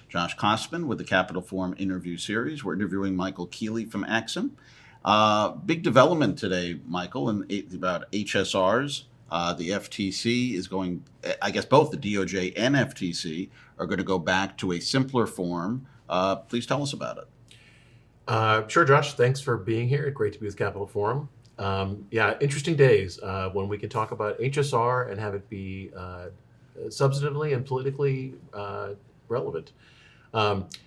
Josh Kosman with the Capital Forum interview series. We're interviewing Michael Keeley from Axinn. Big development today, Michael, about HSRs. The FTC is going, I guess both the DOJ and FTC are going to go back to a simpler form. Please tell us about it. Sure, Josh. Thanks for being here. Great to be with Capital Forum. Interesting days when we can talk about HSR and have it be substantively and politically relevant.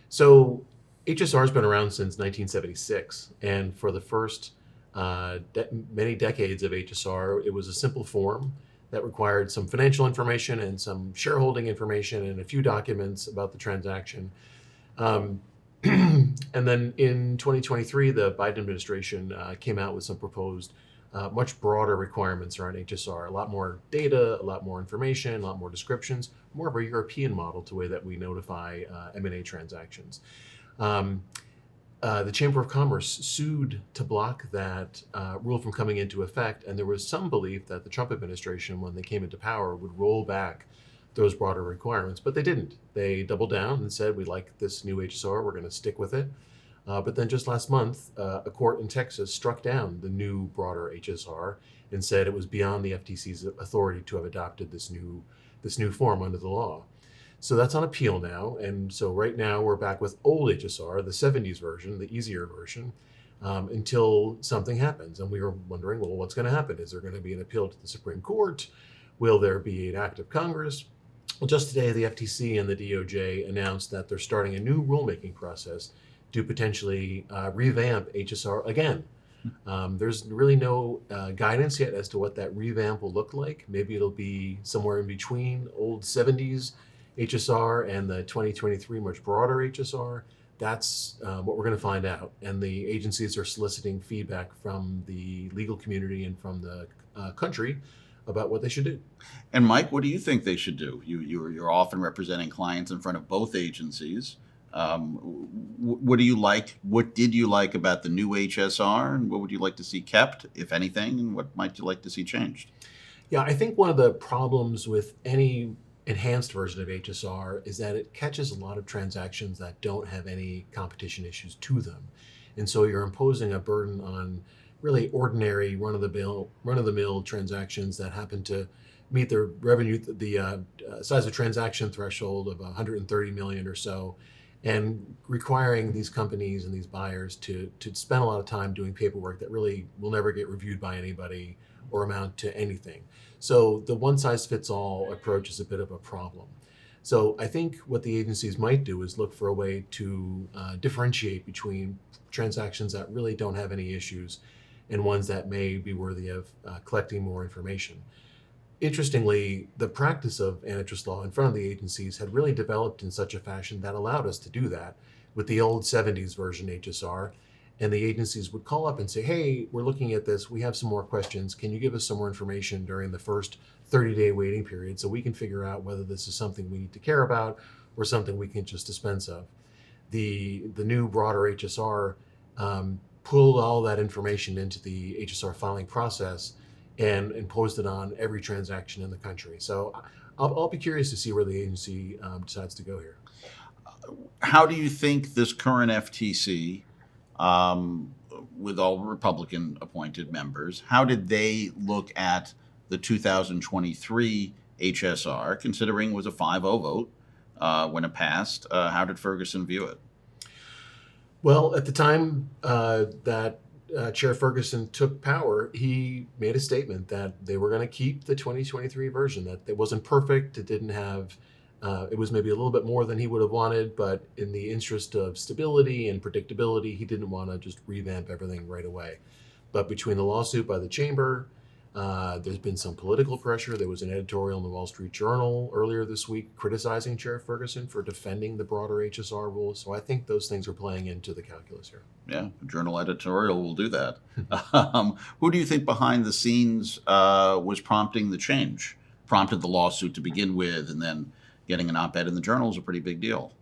So HSR has been around since 1976, and for the first many decades of HSR, it was a simple form that required some financial information and some shareholding information and a few documents about the transaction. And then in 2023, the Biden administration came out with some proposed much broader requirements around HSR, a lot more data, a lot more information, a lot more descriptions, more of a European model to the way that we notify M&A transactions. The Chamber of Commerce sued to block that rule from coming into effect, and there was some belief that the Trump administration, when they came into power, would roll back those broader requirements, but they didn't. They doubled down and said, we like this new HSR, we're going to stick with it. But then just last month, a court in Texas struck down the new broader HSR and said it was beyond the FTC's authority to have adopted this new form under the law. So that's on appeal now. And so right now we're back with old HSR, the 70s version, the easier version, until something happens. And we were wondering, well, what's going to happen? Is there going to be an appeal to the Supreme Court? Will there be an act of Congress? Well, just today, the FTC and the DOJ announced that they're starting a new rulemaking process to potentially revamp HSR again. There's really no guidance yet as to what that revamp will look like. Maybe it'll be somewhere in between old 70s HSR and the 2023 much broader HSR. That's what we're going to find out. And the agencies are soliciting feedback from the legal community and from the country about what they should do. And Mike, what do you think they should do? You're often representing clients in front of both agencies. What do you like? What did you like about the new HSR, and what would you like to see kept, if anything, and what might you like to see changed? Yeah, I think one of the problems with any enhanced version of HSR is that it catches a lot of transactions that don't have any competition issues to them. And so you're imposing a burden on really ordinary run-of-the-mill transactions that happen to meet their revenue, the size of transaction threshold of 130 million or so, and requiring these companies and these buyers to spend a lot of time doing paperwork that really will never get reviewed by anybody or amount to anything. So the one-size-fits-all approach is a bit of a problem. So I think what the agencies might do is look for a way to differentiate between transactions that really don't have any issues and ones that may be worthy of collecting more information. Interestingly, the practice of antitrust law in front of the agencies had really developed in such a fashion that allowed us to do that with the old 70s version HSR. And the agencies would call up and say, hey, we're looking at this. We have some more questions. Can you give us some more information during the first 30-day waiting period so we can figure out whether this is something we need to care about or something we can just dispense of? The new broader HSR pulled all that information into the HSR filing process and imposed it on every transaction in the country. So I'll be curious to see where the agency decides to go here. How do you think this current FTC, with all Republican appointed members, how did they look at the 2023 HSR, considering it was a 5-0 vote when it passed? How did Ferguson view it? Well, at the time that Chair Ferguson took power, he made a statement that they were going to keep the 2023 version, that it wasn't perfect. It didn't have, it was maybe a little bit more than he would have wanted, but in the interest of stability and predictability, he didn't want to just revamp everything right away. But between the lawsuit by the chamber, there's been some political pressure. There was an editorial in the Wall Street Journal earlier this week criticizing Chair Ferguson for defending the broader HSR rules. So I think those things are playing into the calculus here. Yeah, a journal editorial will do that. Who do you think behind the scenes was prompting the change, prompted the lawsuit to begin with, and then getting an op-ed in the journal is a pretty big deal?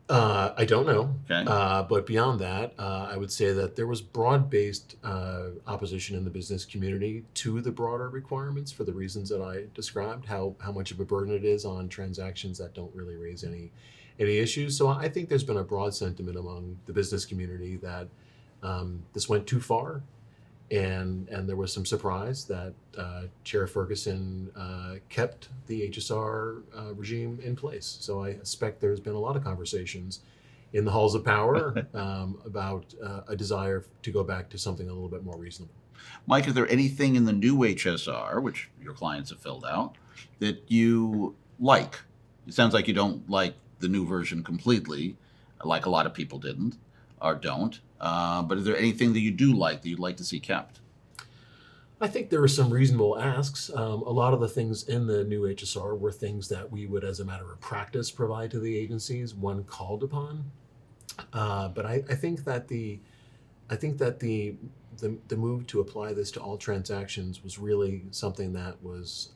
I don't know. Okay. But beyond that, I would say that there was broad-based opposition in the business community to the broader requirements for the reasons that I described, how much of a burden it is on transactions that don't really raise any issues. So I think there's been a broad sentiment among the business community that this went too far, and there was some surprise that Chair Ferguson kept the HSR regime in place. So I suspect there's been a lot of conversations in the halls of power about a desire to go back to something a little bit more reasonable. Mike, is there anything in the new HSR, which your clients have filled out, that you like? It sounds like you don't like the new version completely, like a lot of people didn't or don't. But is there anything that you do like that you'd like to see kept? I think there are some reasonable asks. A lot of the things in the new HSR were things that we would, as a matter of practice, provide to the agencies when called upon. But I think that the move to apply this to all transactions was really something that was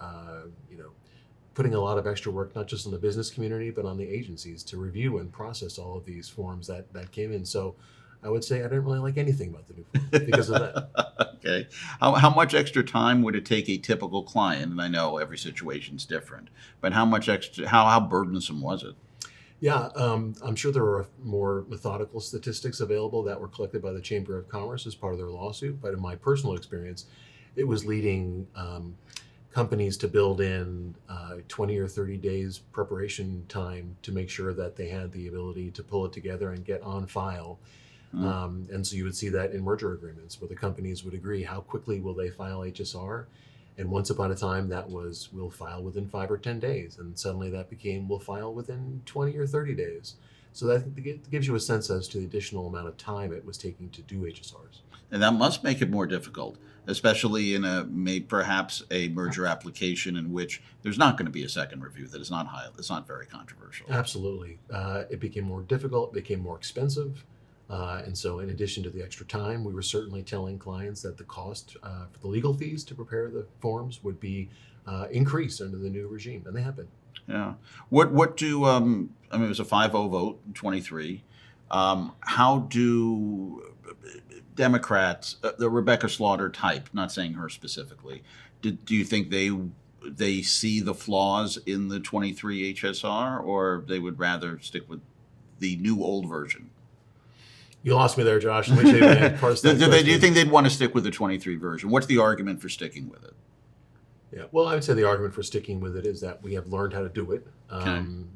putting a lot of extra work, not just on the business community, but on the agencies to review and process all of these forms that came in. So I would say I didn't really like anything about the new form because of that. Okay. How much extra time would it take a typical client? And I know every situation's different, but how much extra, how burdensome was it? Yeah, I'm sure there are more methodical statistics available that were collected by the Chamber of Commerce as part of their lawsuit. But in my personal experience, it was leading companies to build in 20 or 30 days preparation time to make sure that they had the ability to pull it together and get on file. And so you would see that in merger agreements where the companies would agree how quickly will they file HSR. And once upon a time, that was we'll file within 5 or 10 days. And suddenly that became we'll file within 20 or 30 days. So that gives you a sense as to the additional amount of time it was taking to do HSRs. And that must make it more difficult, especially in perhaps a merger application in which there's not going to be a second review that is not it's not very controversial. Absolutely. It became more difficult, it became more expensive. And so, in addition to the extra time, we were certainly telling clients that the cost for the legal fees to prepare the forms would be increased under the new regime, and they have been. Yeah. What do I mean? It was a 5-0 vote, 23. How do Democrats, the Rebecca Slaughter type, not saying her specifically, do you think they see the flaws in the 23 HSR, or they would rather stick with the new old version? You lost me there, Josh. Let me show you that parse that Do you think they'd want to stick with the 23 version? What's the argument for sticking with it? Yeah, well, I would say the argument for sticking with it is that we have learned how to do it. Okay. And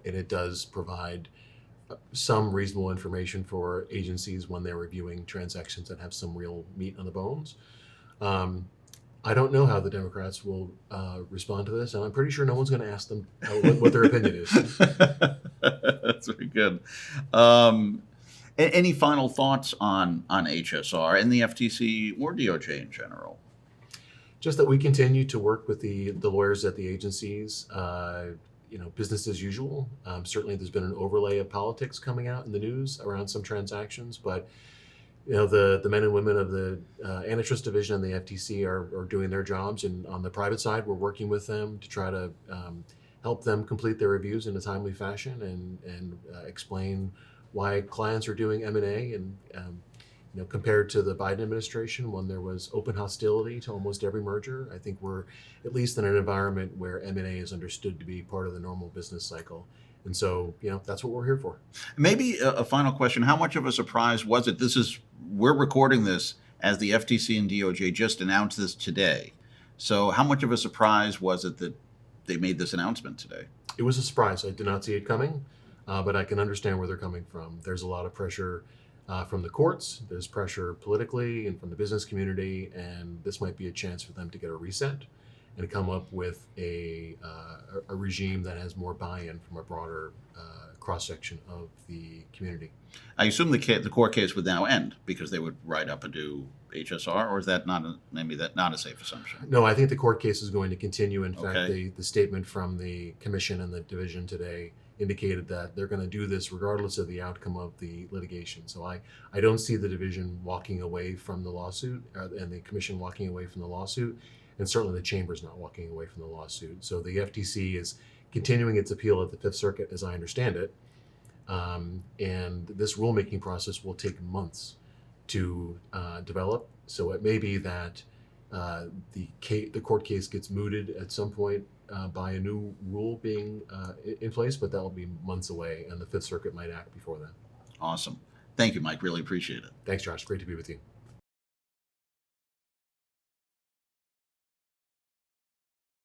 it does provide some reasonable information for agencies when they're reviewing transactions that have some real meat on the bones. I don't know how the Democrats will respond to this, and I'm pretty sure no one's going to ask them what their opinion is. That's very good. Any final thoughts on HSR and the FTC or DOJ in general? Just that we continue to work with the lawyers at the agencies, business as usual. Certainly there's been an overlay of politics coming out in the news around some transactions, but the men and women of the antitrust division and the FTC are doing their jobs, and on the private side, we're working with them to try to help them complete their reviews in a timely fashion and explain why clients are doing M&A and compared to the Biden administration when there was open hostility to almost every merger. I think we're at least in an environment where M&A is understood to be part of the normal business cycle. And so, that's what we're here for. Maybe a final question. How much of a surprise was it? We're recording this as the FTC and DOJ just announced this today. So how much of a surprise was it that they made this announcement today? It was a surprise. I did not see it coming, but I can understand where they're coming from. There's a lot of pressure from the courts. There's pressure politically and from the business community, and this might be a chance for them to get a reset and come up with a regime that has more buy-in from a broader cross-section of the community. I assume the court case would now end because they would write up a new HSR, or is that not a safe assumption? No, I think the court case is going to continue. In fact, Okay. the statement from the commission and the division today indicated that they're going to do this regardless of the outcome of the litigation. So I don't see the division walking away from the lawsuit and the commission walking away from the lawsuit, and certainly the chamber's not walking away from the lawsuit. So the FTC is continuing its appeal at the Fifth Circuit, as I understand it. And this rulemaking process will take months to develop. So it may be that the court case gets mooted at some point by a new rule being in place, but that will be months away, and the Fifth Circuit might act before then. Awesome. Thank you, Mike. Really appreciate it. Thanks, Josh. Great to be with you.